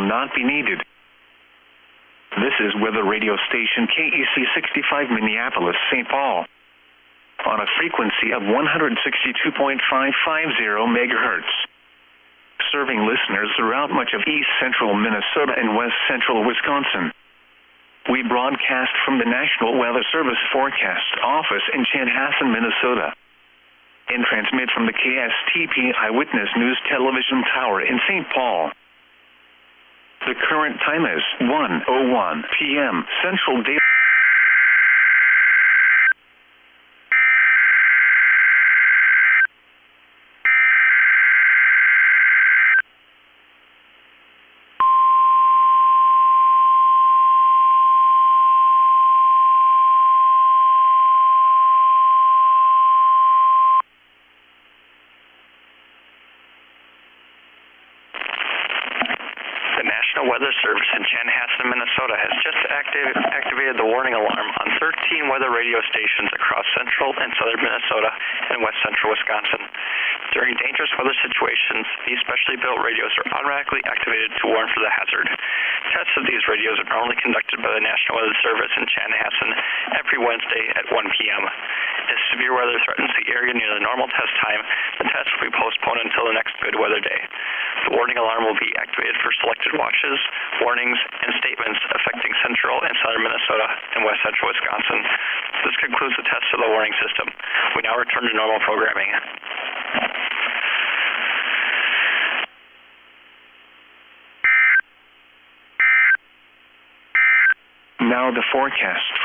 not be needed. This is weather radio station KEC65 Minneapolis, St. Paul, on a frequency of 162.550 megahertz, serving listeners throughout much of east central Minnesota and west central Wisconsin. We broadcast from the National Weather Service Forecast Office in Chanhassen, Minnesota, and transmit from the KSTP Eyewitness News Television Tower in St. Paul. The current time is 1:01 p.m. Central Daylight. The National Weather Service in Chanhassen, Minnesota has just activated the warning alarm on 13 weather radio stations across central and southern Minnesota and west central Wisconsin. During dangerous weather situations, these specially built radios are automatically activated to warn for the hazard. Tests of these radios are normally conducted by the National Weather Service in Chanhassen every Wednesday at 1 p.m. If severe weather threatens the area near the normal test time, the test will be postponed until the next good weather day. The warning alarm will be activated for selected watches, warnings, and statements affecting central and southern Minnesota and west central Wisconsin. This concludes the test of the warning system. We now return to normal programming. Now the forecast.